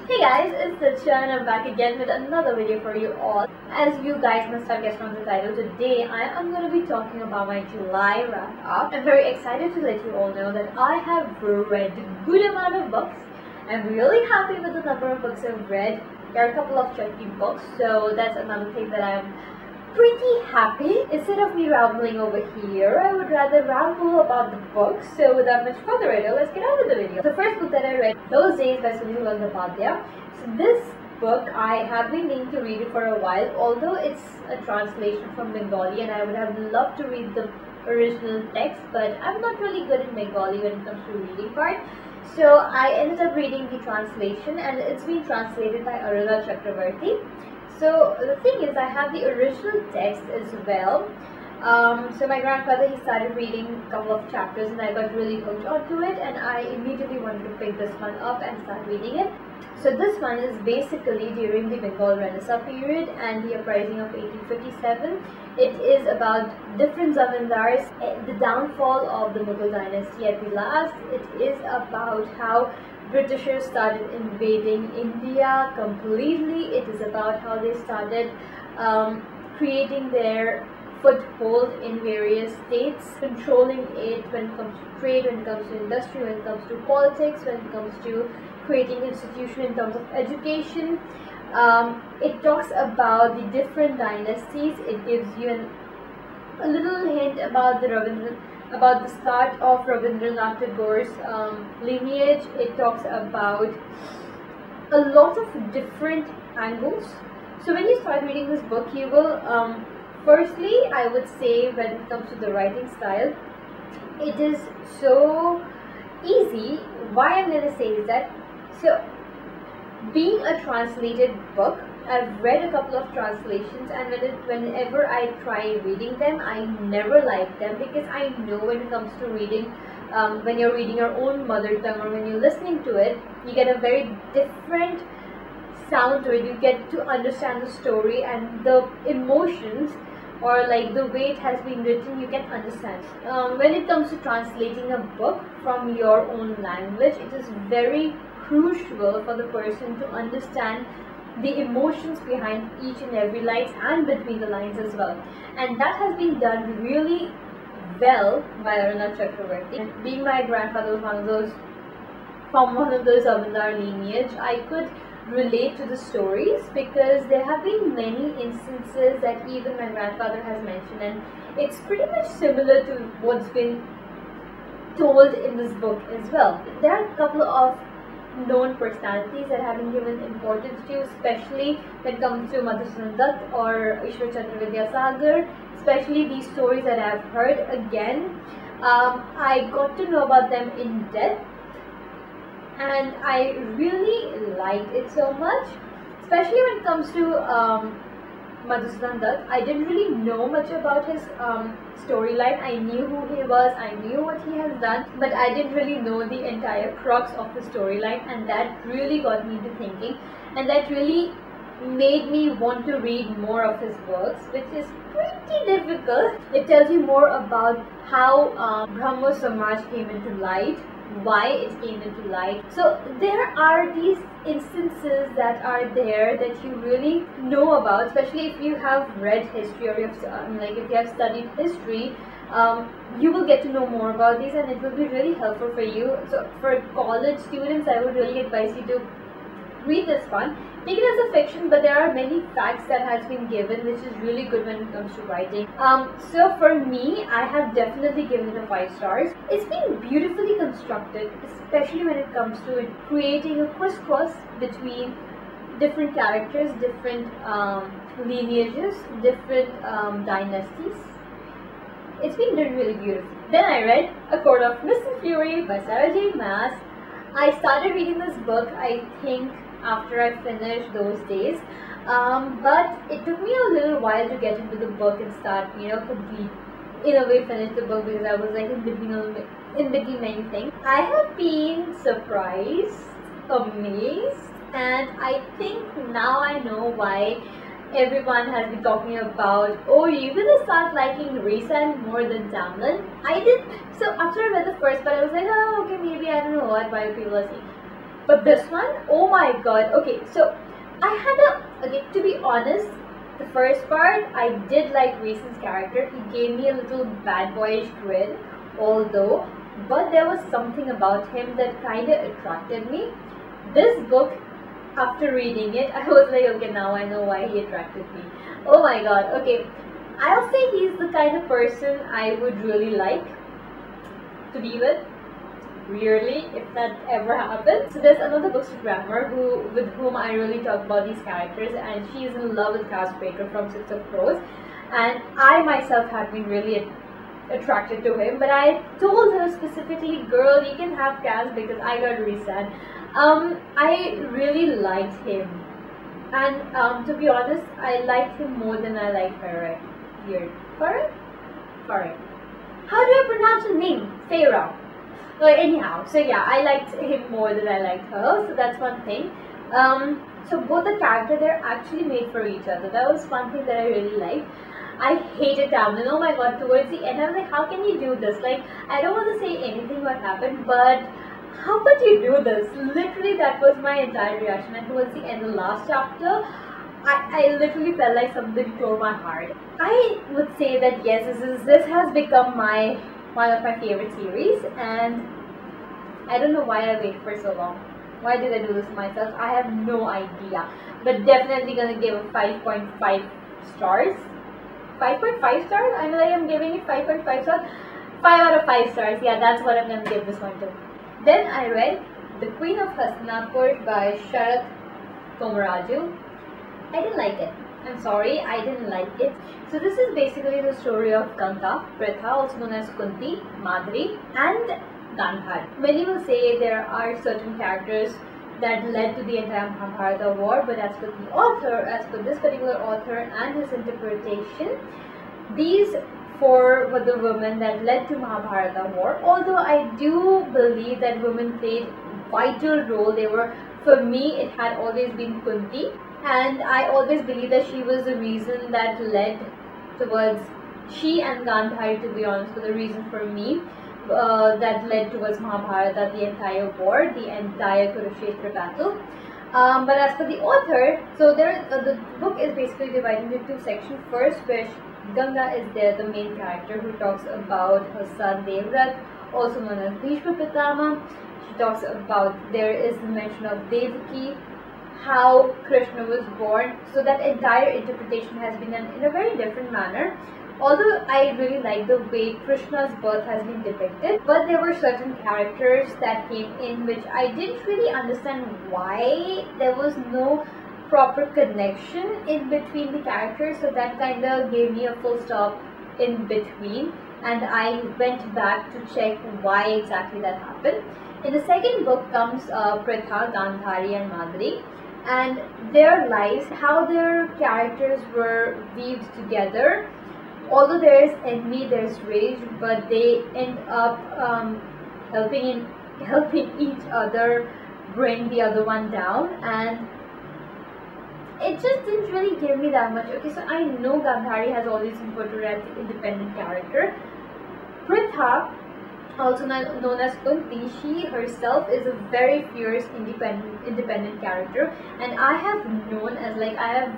Hey guys, it's Cilka and I'm back again with another video for you all. As you guys must have guessed from the title, today I am going to be talking about my July wrap up. I'm very excited to let you all know that I have read a good amount of books. I'm really happy with the number of books I've read. There are a couple of chunky books, so that's another thing that I'm pretty happy. Instead of me rambling over here, I would rather ramble about the books. So without much further ado, let's get on with the video. The first book that I read, Those Days by Sunil Gandhi. So this book, I have been needing to read it for a while, although it's a translation from Bengali and I would have loved to read the original text, but I'm not really good at Bengali when it comes to reading part. So I ended up reading the translation and it's been translated by Aruna Chakravarti. So the thing is, I have the original text as well. So my grandfather, he started reading a couple of chapters and I got really hooked onto it, and I immediately wanted to pick this one up and start reading it. So this one is basically during the Bengal Renaissance period and the uprising of 1857. It is about different zamindars, the downfall of the Mughal dynasty at the last. It is about how Britishers started invading India completely. It is about how they started creating their foothold in various states, controlling it when it comes to trade, when it comes to industry, when it comes to politics, when it comes to creating institutions in terms of education. It talks about the different dynasties. It gives you a little hint about the start of Rabindranath Tagore's lineage. It talks about a lot of different angles. So when you start reading this book, you will firstly, I would say, when it comes to the writing style, it is so easy. Why I'm going to say is that, so being a translated book, I've read a couple of translations, and whenever I try reading them, I never like them, because I know when it comes to reading, when you're reading your own mother tongue or when you're listening to it, you get a very different sound to it. You get to understand the story and the emotions, or like the way it has been written, you can understand. When it comes to translating a book from your own language, it is very crucial for the person to understand the emotions behind each and every lines and between the lines as well, and that has been done really well by Aruna Chakravarti. And being my grandfather was from one of those Zamindar lineage, I could relate to the stories, because there have been many instances that even my grandfather has mentioned, and it's pretty much similar to what's been told in this book as well. There are a couple of known personalities that have been given importance to, especially when it comes to Madhusudan Dutt or Ishwar Chandra Vidyasagar, especially these stories that I've heard again. I got to know about them in depth and I really liked it so much, especially when it comes to Madhusudan Dutt. I didn't really know much about his storyline. I knew who he was, I knew what he has done, but I didn't really know the entire crux of the storyline, and that really got me to thinking, and that really made me want to read more of his works, which is pretty difficult. It tells you more about how Brahmo Samaj came into light, why it came into light. So there are these instances that are there that you really know about, especially if you have read history, or if you have studied history. You will get to know more about these, and it will be really helpful for you. So for college students, I would really advise you to read this one. Take it as a fiction, but there are many facts that has been given, which is really good when it comes to writing. So for me, I have definitely given it a 5 stars. It's been beautifully constructed, especially when it comes to creating a crisscross between different characters, different lineages, different dynasties. It's been done really beautifully. Then I read A Court of Mist and Fury by Sarah J. Maas. I started reading this book, I think, after I finished Those Days, but it took me a little while to get into the book and start, finish the book, because I was like in between many things. I have been surprised, amazed, and I think now I know why everyone has been talking about, oh, you're gonna start liking Raisin more than Tamlin. I did. So after I read the first part, I was like, oh, okay, maybe, I don't know why people are saying. But this one, oh my god. Okay, so I had a, okay, to be honest, the first part I did like Reason's character. He gave me a little bad boyish grin, although, but there was something about him that kind of attracted me. This book, after reading it, I was like, okay, now I know why he attracted me. Oh my god. Okay, I'll say he's the kind of person I would really like to be with. Rarely, if that ever happens. So there's another bookstagrammer with whom I really talk about these characters, and she's in love with Cass Baker from Six of Crows, and I myself have been really attracted to him, but I told her specifically, girl, you can have Cass because I got really sad. I really liked him, and to be honest, I liked him more than I liked Farah. Farah? How do I pronounce her name? Farah. Well, anyhow, so yeah, I liked him more than I liked her, so that's one thing. So both the characters, they're actually made for each other. That was one thing that I really liked. I hated Tamlin. Oh my god, towards the end I was like, how can you do this? Like, I don't want to say anything what happened, but how could you do this? Literally, that was my entire reaction. And towards the end, the last chapter, I literally felt like something tore my heart. I would say that yes, this has become one of my favorite series, and I don't know why I waited for so long. Why did I do this to myself? I have no idea. But definitely gonna give a 5.5 stars. 5.5 stars? I'm giving it 5.5 stars. 5 out of 5 stars. Yeah, that's what I'm gonna give this one to. Then I read The Queen of Hastinapur by Sharat Komaraju. I didn't like it. I'm sorry, I didn't like it. So this is basically the story of Ganga, Pritha, also known as Kunti, Madri, and Gandhar. Many will say there are certain characters that led to the entire Mahabharata war, but as per this particular author and his interpretation, these four were the women that led to Mahabharata war. Although I do believe that women played vital role. For me, it had always been Kunti. And I always believe that she was the reason that led towards, she and Gandhari, to be honest, were the reason for me that led towards Mahabharata, the entire war, the entire Kurukshetra battle. But as for the author, so the book is basically divided into two sections. First, where Ganga is there, the main character, who talks about her son Devrat, also known as Bhishma Pitama. She talks about, there is the mention of Devaki, how Krishna was born. So that entire interpretation has been done in a very different manner. Although I really like the way Krishna's birth has been depicted, but there were certain characters that came in which I didn't really understand why there was no proper connection in between the characters. So that kind of gave me a full stop in between, and I went back to check why exactly that happened. In the second book comes Pritha, Gandhari and Madri, and their lives, how their characters were weaved together. Although there is envy, there is rage, but they end up helping each other bring the other one down, and it just didn't really give me that much. Okay, so I know Gandhari has always been portrayed as an independent character. Pritha, also known as Kunti, she herself is a very fierce independent character, and I have known, as like I have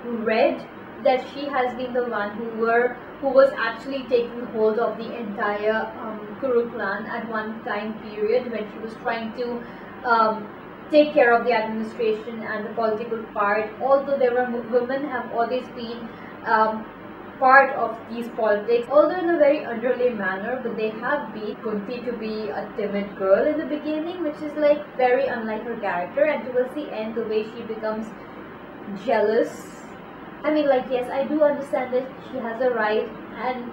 read, that she has been the one who was actually taking hold of the entire Kuru clan at one time period, when she was trying to take care of the administration and the political part. Although there were women have always been part of these politics, although in a very underlay manner, but they have been Kunti to be a timid girl in the beginning, which is like very unlike her character, and towards the end, the way she becomes jealous. I mean, like, yes, I do understand that she has a right, and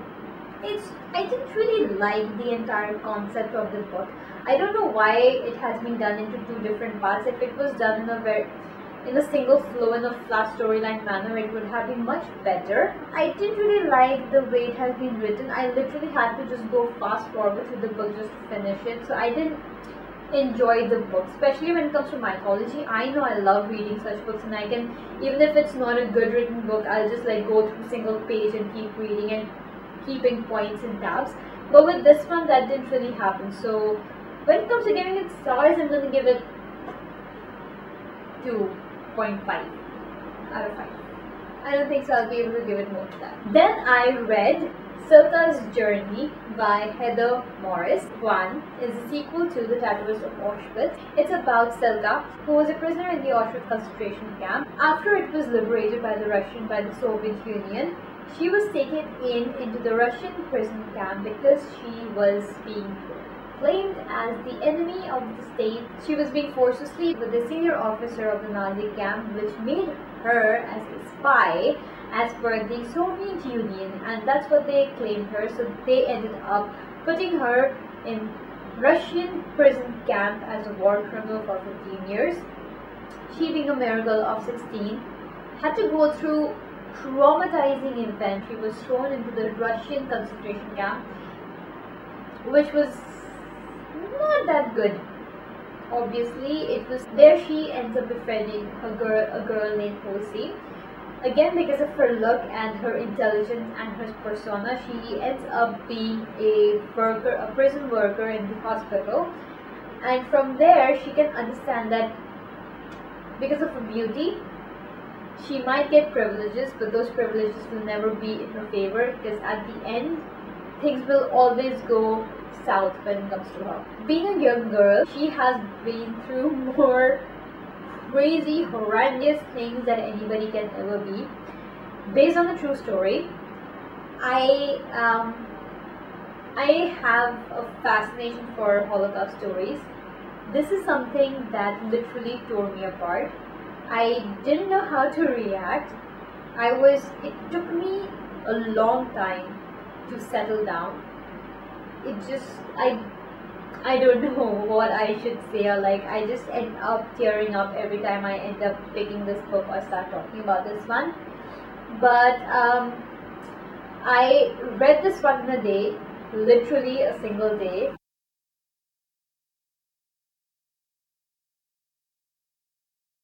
I didn't really like the entire concept of the book. I don't know why it has been done into two different parts. If it was done in a single flow, in a flat storyline manner, it would have been much better. I didn't really like the way it has been written. I literally had to just go fast forward through the book just to finish it. So I didn't enjoy the book, especially when it comes to mythology. I know I love reading such books, and I can, even if it's not a good written book, I'll just like go through single page and keep reading and keeping points and tabs. But with this one, that didn't really happen. So When it comes to giving it stars, I'm going to give it 2.5 out of 5. I don't think so I'll be able to give it more than that. Then I read Cilka's Journey by Heather Morris. One is a sequel to The Tattooist of Auschwitz. It's about Cilka, who was a prisoner in the Auschwitz concentration camp. After it was liberated by the Soviet Union, she was taken into the Russian prison camp because she was being claimed as the enemy of the state. She was being forced to sleep with a senior officer of the Nazi camp, which made her as a spy as per the Soviet Union, and that's what they claimed her. So they ended up putting her in Russian prison camp as a war criminal for 15 years. She, being a mere girl of 16, had to go through traumatizing event. She was thrown into the Russian concentration camp, which was not that good. Obviously, it was there she ends up befriending a girl named Josie. Again, because of her look and her intelligence and her persona, she ends up being a prison worker in the hospital. And from there, she can understand that because of her beauty, she might get privileges, but those privileges will never be in her favor, because at the end, things will always go south when it comes to her. Being a young girl, she has been through more crazy, horrendous things that anybody can ever be. Based on a true story, I have a fascination for Holocaust stories. This is something that literally tore me apart. I didn't know how to react. It took me a long time to settle down. I don't know what I should say, or like I just end up tearing up every time I end up picking this book or start talking about this one. But I read this one in a day, literally a single day.